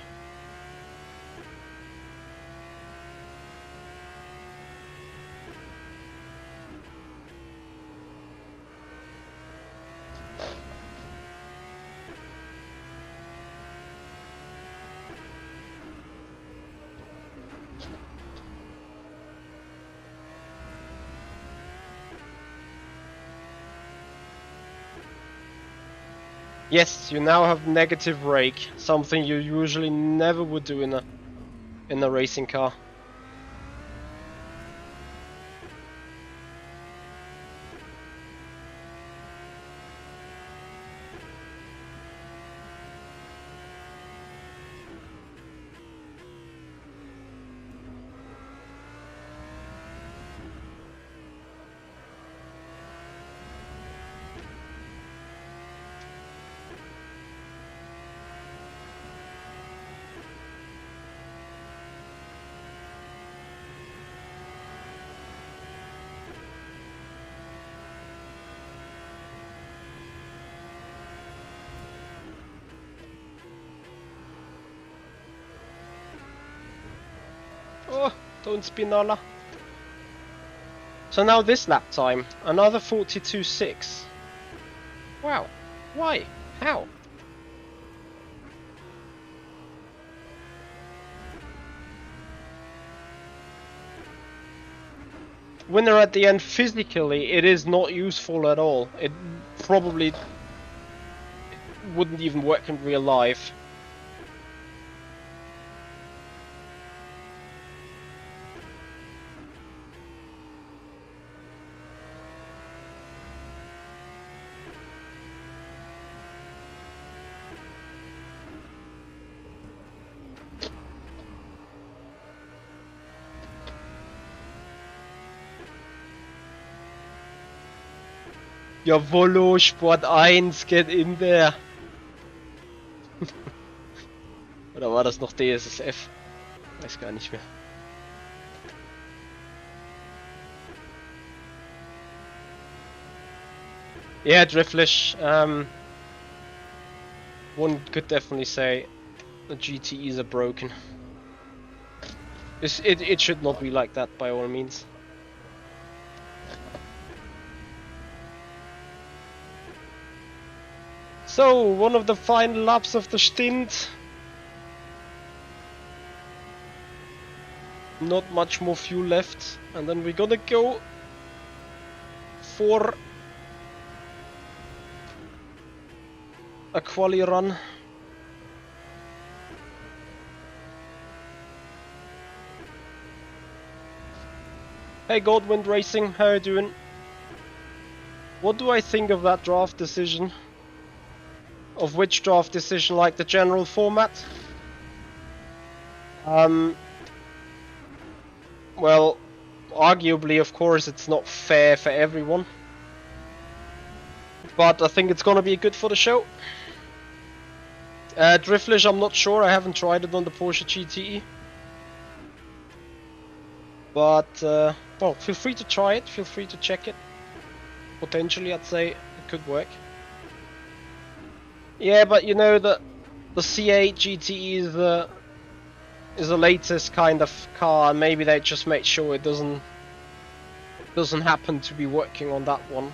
Yes, you now have negative rake, something you usually never would do in a racing car. Oh, don't spinola. So now this lap time, another 42.6. Wow, why? How? Winner at the end, physically, it is not useful at all. It probably wouldn't even work in real life. Jawollo, Sport 1, get in there. Oder war das noch DSSF? Weiß gar nicht mehr. Yeah, Driflish. One could definitely say the GTEs are broken. It should not be like that by all means. So, one of the final laps of the stint. Not much more fuel left, and then we're gonna go for a quali run. Hey Goldwind Racing, how you doing? What do I think of that draft decision? Of which draft decision, like the general format? Well, arguably, of course, it's not fair for everyone. But I think it's gonna be good for the show. Driftless, I'm not sure, I haven't tried it on the Porsche GTE. But, well, feel free to try it, feel free to check it. Potentially, I'd say it could work. Yeah, but you know, the C8 GTE is the latest kind of car, and maybe they just made sure it doesn't happen to be working on that one.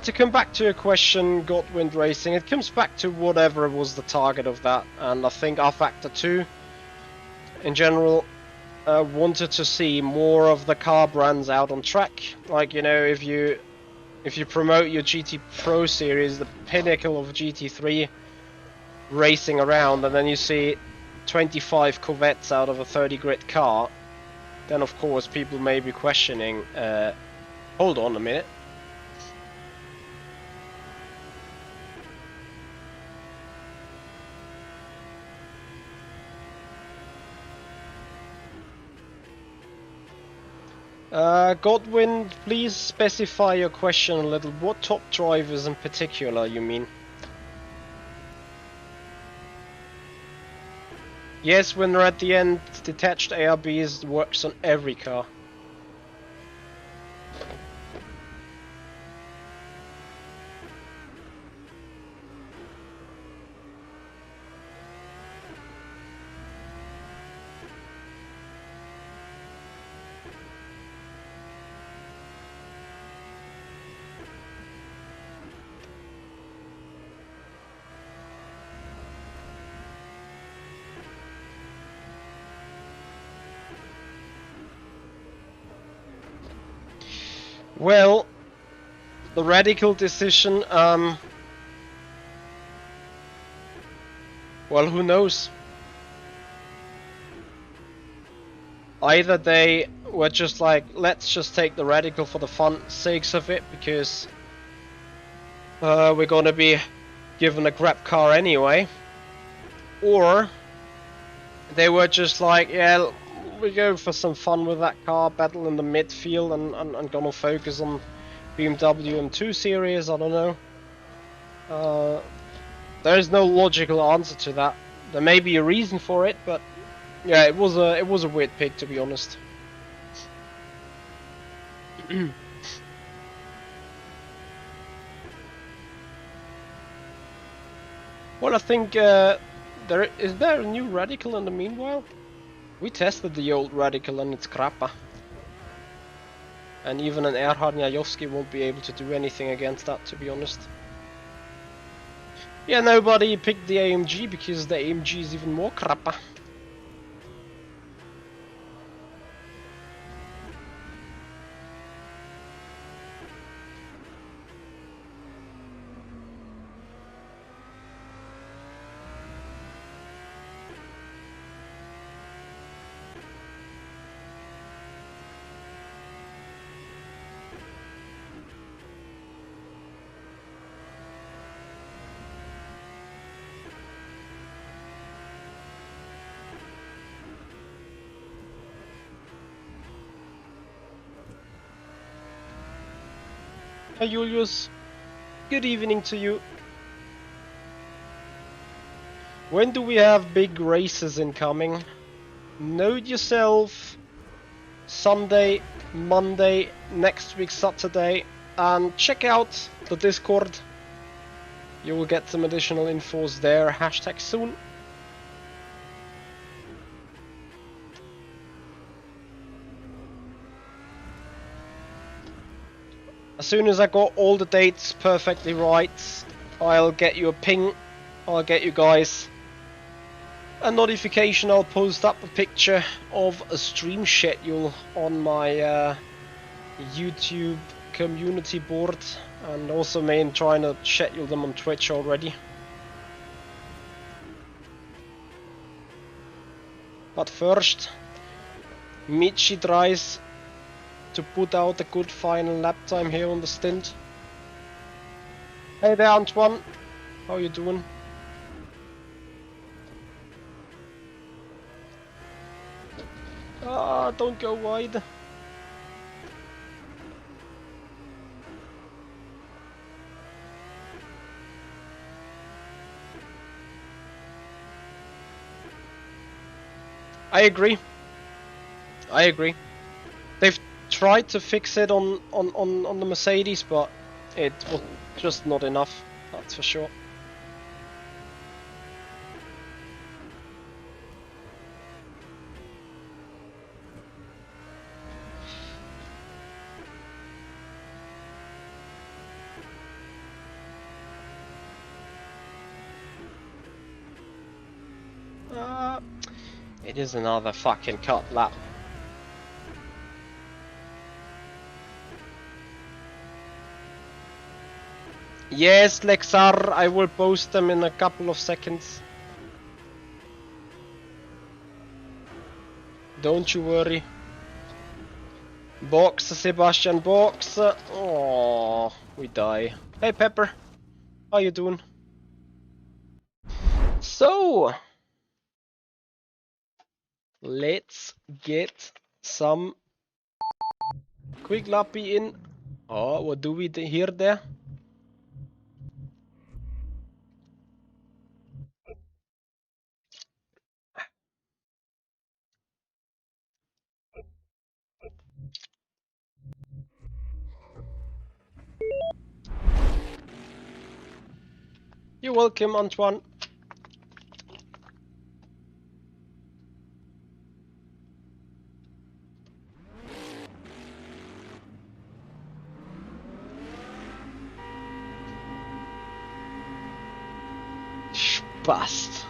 To come back to your question, Godwind Racing, it comes back to whatever was the target of that, and I think rFactor 2 in general wanted to see more of the car brands out on track. Like, you know, if you promote your GT Pro series, the pinnacle of GT3 racing around, and then you see 25 Corvettes out of a 30 grid car, then of course people may be questioning, hold on a minute. Godwin, please specify your question a little. What top drivers in particular you mean? Yes, when they're at the end, detached ARBs works on every car. Well, the radical decision, well, who knows? Either they were just like, let's just take the radical for the fun sakes of it, because we're gonna be given a crap car anyway, or they were just like, yeah, we go for some fun with that car, battle in the midfield, and gonna focus on BMW M2 series. I don't know. There is no logical answer to that. There may be a reason for it, but yeah, it was a weird pick, to be honest. Well, I think is there a new radical in the meanwhile? We tested the old radical and it's crappa. And even an Erhard Nyajowski won't be able to do anything against that, to be honest. Yeah, nobody picked the AMG because the AMG is even more crappa. Hi Julius, good evening to you. When do we have big races incoming? Note yourself Sunday, Monday, next week Saturday, and check out the Discord. You will get some additional infos there, hashtag soon. As soon as I got all the dates perfectly right, I'll get you a ping. I'll get you guys a notification. I'll post up a picture of a stream schedule on my YouTube community board, and also trying to schedule them on Twitch already. But first, Michi tries to put out a good final lap time here on the stint. Hey there, Antoine. How you doing? Ah, don't go wide. I agree. I agree. They've tried to fix it on the Mercedes, but it was just not enough. That's for sure. It is another fucking cut lap. Yes, Lexar, I will post them in a couple of seconds. Don't you worry. Box, Sebastian, box. Oh, we die. Hey, Pepper. How you doing? So, let's get some quick lappy in. Oh, what do we hear there? You're welcome, Antoine. Spast.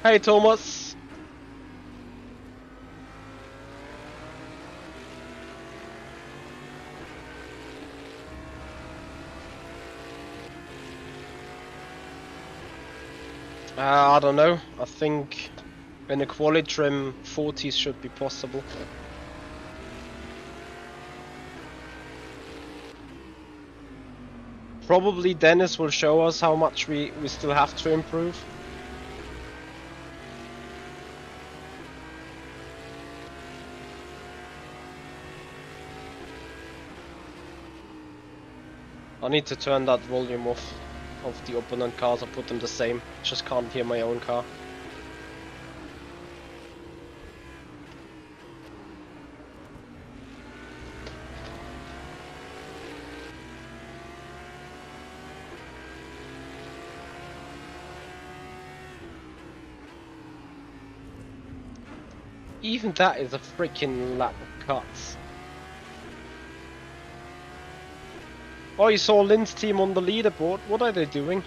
Hey, Thomas. I don't know. I think in a quali trim, 40s should be possible. Probably Dennis will show us how much we still have to improve. I need to turn that volume off of the opponent cars and put them the same. Just can't hear my own car. Even that is a freaking lap of cuts. Oh, you saw Lynn's team on the leaderboard. What are they doing?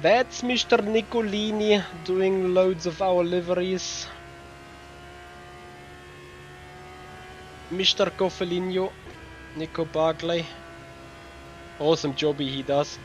That's Mr. Nicolini doing loads of our liveries. Mr. Coffelino, Nico Barclay. Awesome jobby he does.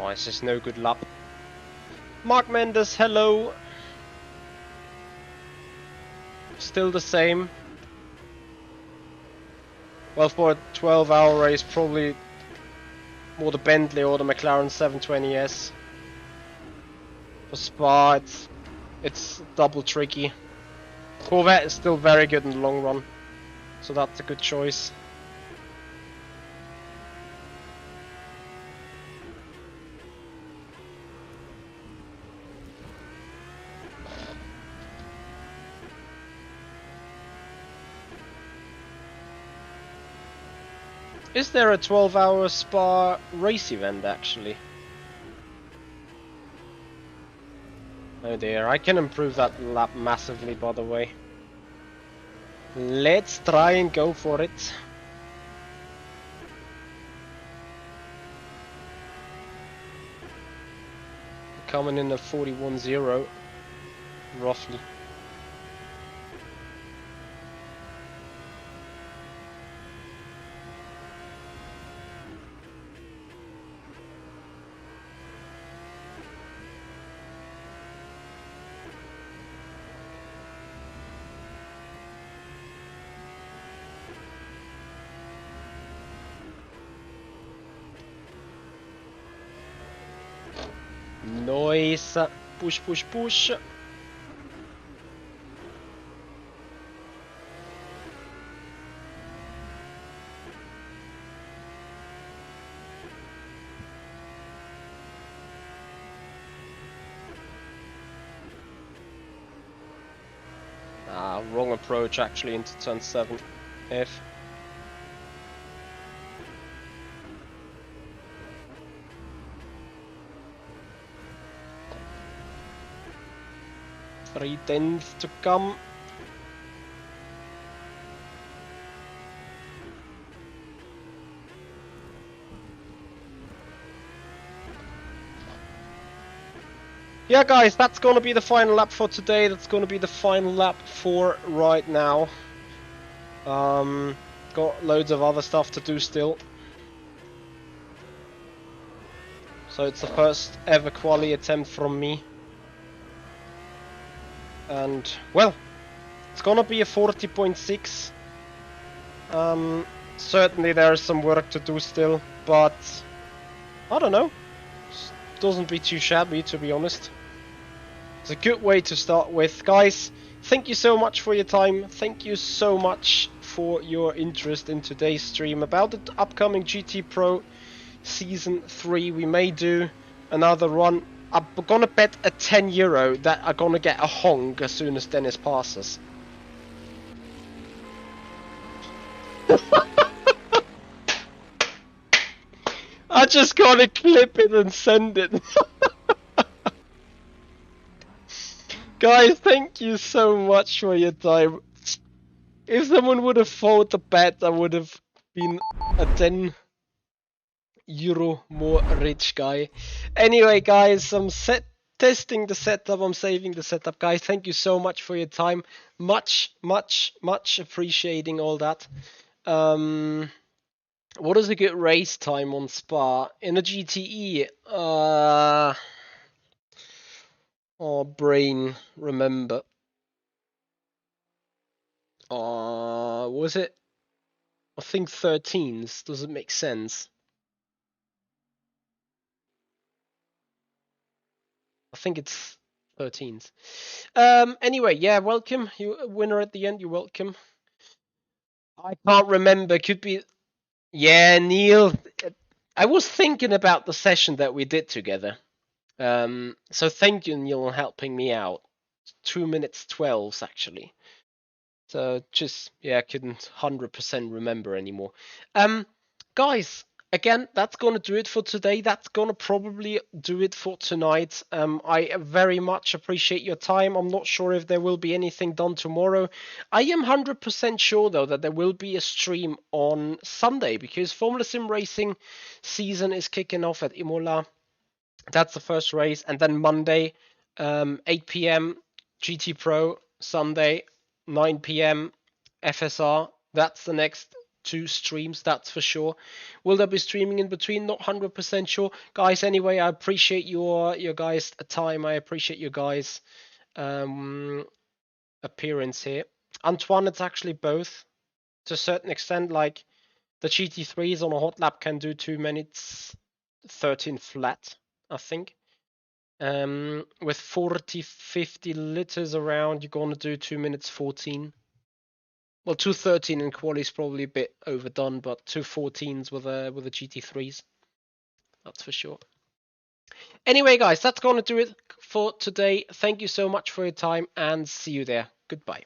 Oh, it's just no good lap. Mark Mendes, hello. Still the same. Well, for a 12-hour race, probably more the Bentley or the McLaren 720S. For Spa, it's double tricky. Corvette is still very good in the long run, so that's a good choice. Is there a 12-hour Spa race event actually? Oh dear, I can improve that lap massively, by the way. Let's try and go for it. Coming in at 41.0, roughly. Nice. Push, push, push. Wrong approach actually into turn 7. F. Three tenths to come. Yeah, guys, that's gonna be the final lap for today. That's gonna be the final lap for right now. Got loads of other stuff to do still. So it's the first ever quali attempt from me. And, well, it's gonna be a 40.6. Certainly there's some work to do still, but I don't know. Doesn't be too shabby, to be honest. It's a good way to start with. Guys, thank you so much for your time. Thank you so much for your interest in today's stream about the upcoming GT Pro Season 3. We may do another run. I'm gonna bet a €10 that I'm gonna get a honk as soon as Dennis passes. I just gotta clip it and send it. Guys, thank you so much for your time. If someone would have thought the bet, I would have been a €10 more rich guy. Anyway, guys, I'm testing the setup. I'm saving the setup. Guys, thank you so much for your time. Much appreciating all that. What is a good race time on Spa? In a GTE? Oh, brain, remember. Was it? I think 13s. Does it make sense? I think it's 13s. Anyway, yeah, welcome. You winner at the end. You're welcome. I can't remember. Could be. Yeah, Neil. I was thinking about the session that we did together. So thank you, Neil, on helping me out. 2 minutes 12 actually. So just, yeah, I couldn't 100% remember anymore. Guys, again, that's gonna do it for today. That's gonna probably do it for tonight. I very much appreciate your time. I'm not sure if there will be anything done tomorrow. I am 100% sure though that there will be a stream on Sunday because Formula Sim Racing season is kicking off at Imola. That's the first race, and then Monday, 8 p.m. GT Pro. Sunday, 9 p.m. FSR. That's the next 2 streams, that's for sure. Will there be streaming in between? Not 100% sure. Guys, anyway, I appreciate your guys' time. I appreciate your guys' appearance here. Antoine, it's actually both. To a certain extent, like the GT3s on a hot lap can do 2 minutes 13 flat, I think. With 40, 50 liters around, you're going to do 2 minutes 14. Well, 2:13 in quali is probably a bit overdone, but 2:14s with the GT3s. That's for sure. Anyway, guys, that's going to do it for today. Thank you so much for your time and see you there. Goodbye.